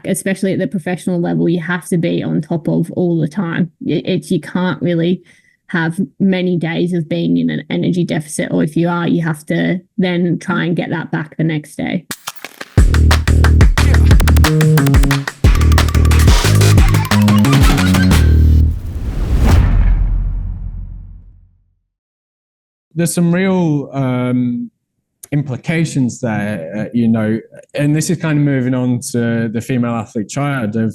like especially at the professional level, you have to be on top of all the time. You can't really have many days of being in an energy deficit, or if you are, you have to then try and get that back the next day. There's some real implications there, and this is kind of moving on to the female athlete triad of,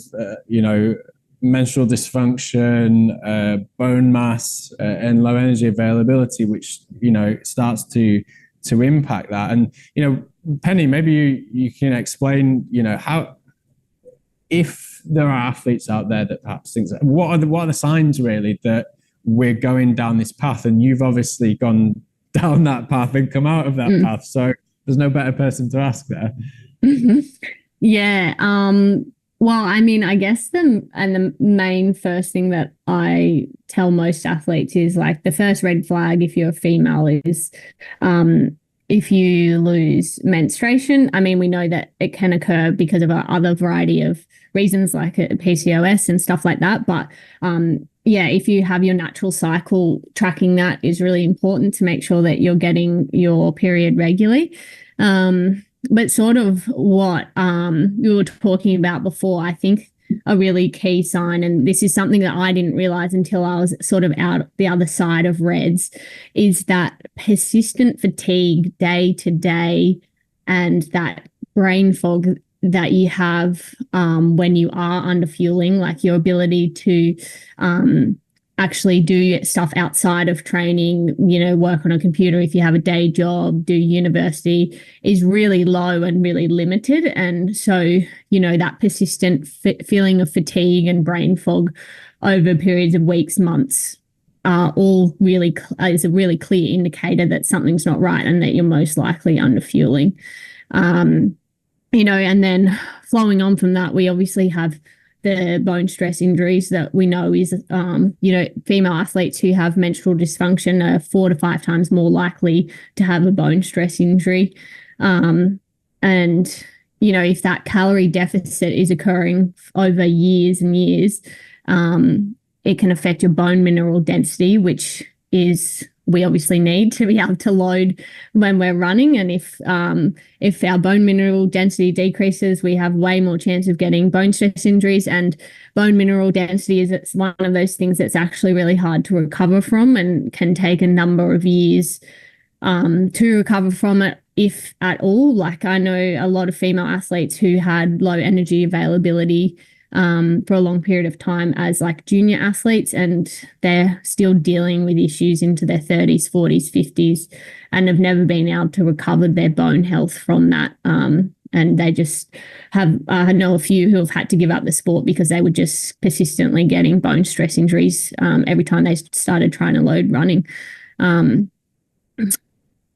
menstrual dysfunction, bone mass, and low energy availability, which, starts to impact that. And, Penny, maybe you can explain, how, if there are athletes out there that perhaps think, what are the signs really that we're going down this path? And you've obviously gone down that path and come out of that path, so there's no better person to ask there. Yeah. Well, I mean, I guess the main first thing that I tell most athletes is, like, the first red flag if you're a female is if you lose menstruation. I mean, we know that it can occur because of a other variety of reasons, like PCOS and stuff like that, but yeah, if you have your natural cycle, tracking that is really important to make sure that you're getting your period regularly. But sort of what we were talking about before, I think a really key sign, and this is something that I didn't realize until I was sort of out the other side of RED-S, is that persistent fatigue day to day and that brain fog that you have when you are under fueling, like your ability to actually do stuff outside of training, work on a computer if you have a day job, do university, is really low and really limited. And so, that persistent feeling of fatigue and brain fog over periods of weeks, months, all really is a really clear indicator that something's not right and that you're most likely under fueling. And then flowing on from that, we obviously have the bone stress injuries that we know is, female athletes who have menstrual dysfunction are 4 to 5 times more likely to have a bone stress injury. And, if that calorie deficit is occurring over years and years, it can affect your bone mineral density, which is we obviously need to be able to load when we're running. And if our bone mineral density decreases, we have way more chance of getting bone stress injuries. And bone mineral density it's one of those things that's actually really hard to recover from and can take a number of years to recover from it, if at all. Like, I know a lot of female athletes who had low energy availability for a long period of time as like junior athletes, and they're still dealing with issues into their 30s, 40s, 50s, and have never been able to recover their bone health from that. And they just have, I know a few who have had to give up the sport because they were just persistently getting bone stress injuries every time they started trying to load running. Sorry,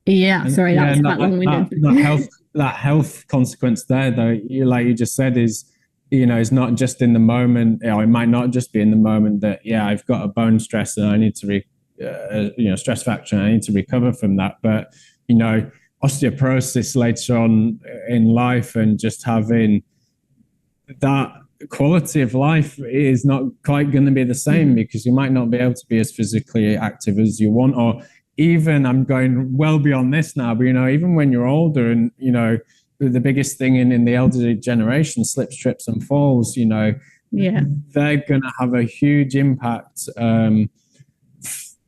that was quite long-winded. That health consequence there, though, like you just said, is, it's not just in the moment, or it might not just be in the moment that, I've got a bone stress and I need to, stress fracture, and I need to recover from that. But, osteoporosis later on in life and just having that quality of life is not quite going to be the same, because you might not be able to be as physically active as you want. Or even, I'm going well beyond this now, but, even when you're older and, the biggest thing in the elderly generation, slips, trips and falls, they're going to have a huge impact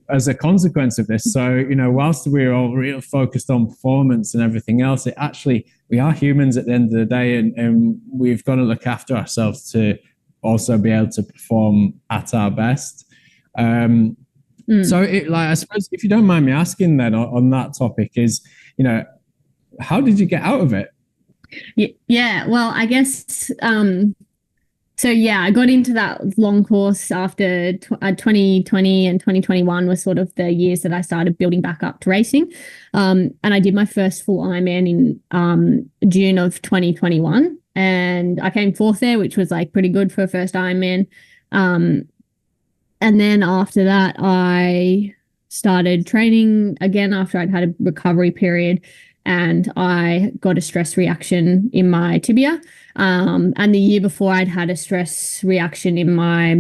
as a consequence of this. So, whilst we're all real focused on performance and everything else, we are humans at the end of the day, and we've got to look after ourselves to also be able to perform at our best. So I suppose, if you don't mind me asking then on that topic, is, how did you get out of it? Yeah, well, I guess, I got into that long course after 2020 and 2021 was sort of the years that I started building back up to racing. And I did my first full Ironman in June of 2021, and I came 4th there, which was like pretty good for a first Ironman. And then after that, I started training again after I'd had a recovery period. and I got a stress reaction in my tibia. And the year before, I'd had a stress reaction in my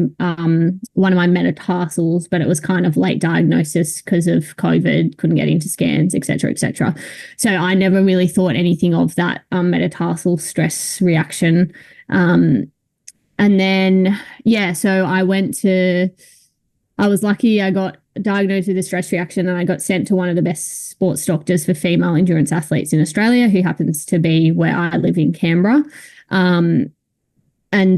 one of my metatarsals, but it was kind of late diagnosis because of COVID, couldn't get into scans, et cetera, et cetera. So I never really thought anything of that metatarsal stress reaction. And then, so I was lucky. I got diagnosed with a stress reaction and I got sent to one of the best sports doctors for female endurance athletes in Australia, who happens to be where I live in Canberra. And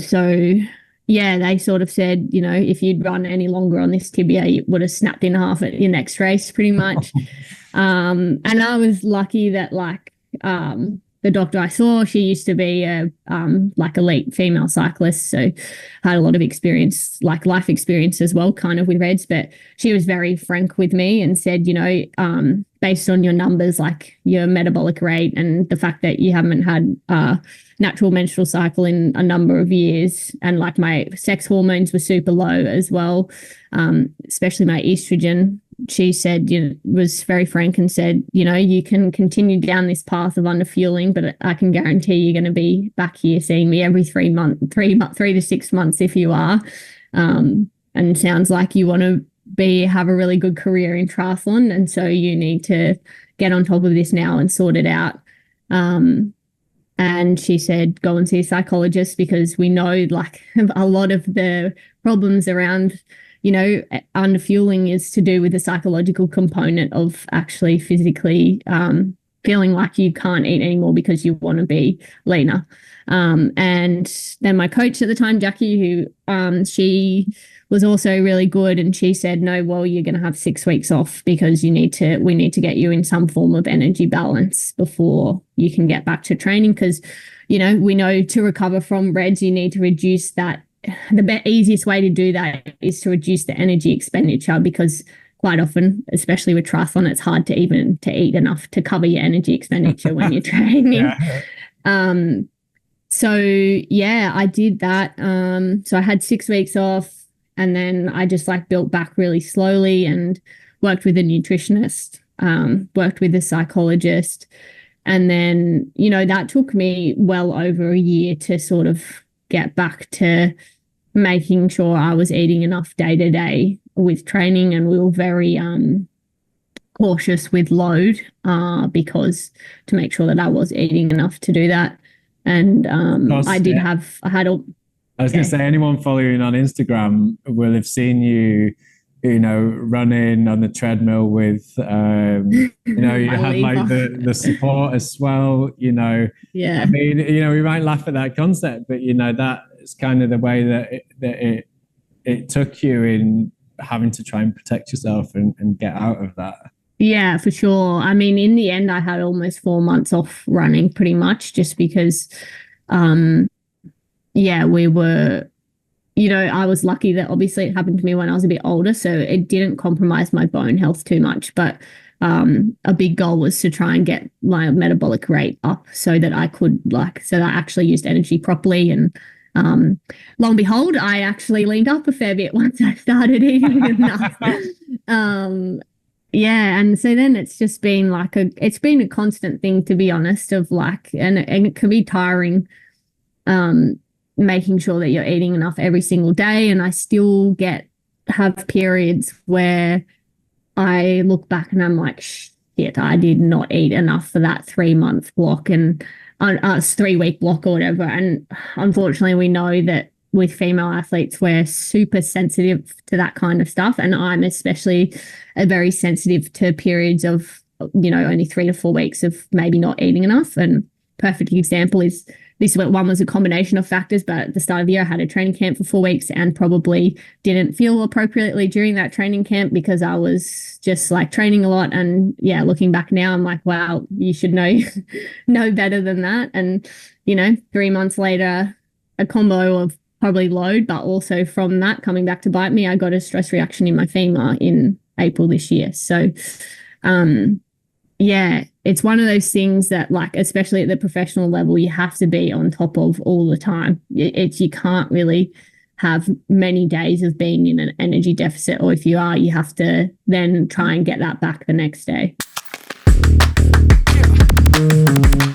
so, they sort of said, if you'd run any longer on this tibia, you would have snapped in half at your next race pretty much. And I was lucky that the doctor I saw, she used to be a elite female cyclist, so had a lot of experience, life experience as well, kind of with REDS. But she was very frank with me and said, based on your numbers, like your metabolic rate and the fact that you haven't had natural menstrual cycle in a number of years, and my sex hormones were super low as well, especially my estrogen. She said, was very frank and said, you can continue down this path of underfueling, but I can guarantee you're going to be back here seeing me every 3 to 6 months if you are. And sounds like you want to have a really good career in triathlon. And so you need to get on top of this now and sort it out. And she said, go and see a psychologist, because we know a lot of the problems around underfueling is to do with the psychological component of actually physically feeling like you can't eat anymore because you want to be leaner. And then my coach at the time, Jackie, who she was also really good, and she said, no, well, you're going to have 6 weeks off because we need to get you in some form of energy balance before you can get back to training. Because, we know to recover from REDS, you need to reduce that. The easiest way to do that is to reduce the energy expenditure, because quite often, especially with triathlon, it's hard to eat enough to cover your energy expenditure when you're training. Yeah. So I did that. So I had 6 weeks off, and then I just built back really slowly and worked with a nutritionist, worked with a psychologist. And then, that took me well over a year to sort of get back to making sure I was eating enough day to day with training. And we were very cautious with load because to make sure that I was eating enough to do that. And I was going to say, anyone following on Instagram will have seen you, running on the treadmill with, you had the support as well, Yeah. I mean, we might laugh at that concept, but, that is kind of the way that it took you in having to try and protect yourself and get out of that. Yeah, for sure. I mean, in the end, I had almost 4 months off running pretty much, just because, we were, I was lucky that obviously it happened to me when I was a bit older, so it didn't compromise my bone health too much. But a big goal was to try and get my metabolic rate up so that I could so that I actually used energy properly. And lo and behold, I actually leaned up a fair bit once I started eating enough. And so then it's just been it's been a constant thing, to be honest, of and it can be tiring, making sure that you're eating enough every single day. And I still have periods where I look back and I'm like, shit, I did not eat enough for that 3-month block and 3-week block or whatever. And unfortunately, we know that with female athletes, we're super sensitive to that kind of stuff. And I'm especially very sensitive to periods of, only 3 to 4 weeks of maybe not eating enough. And perfect example is this one was a combination of factors, but at the start of the year, I had a training camp for 4 weeks and probably didn't feel appropriately during that training camp because I was just training a lot. And looking back now, I'm like, wow, you should know better than that. And, 3 months later, a combo of probably load, but also from that coming back to bite me, I got a stress reaction in my femur in April this year. So, it's one of those things that especially at the professional level, you have to be on top of all the time. You can't really have many days of being in an energy deficit, or if you are, you have to then try and get that back the next day. bye.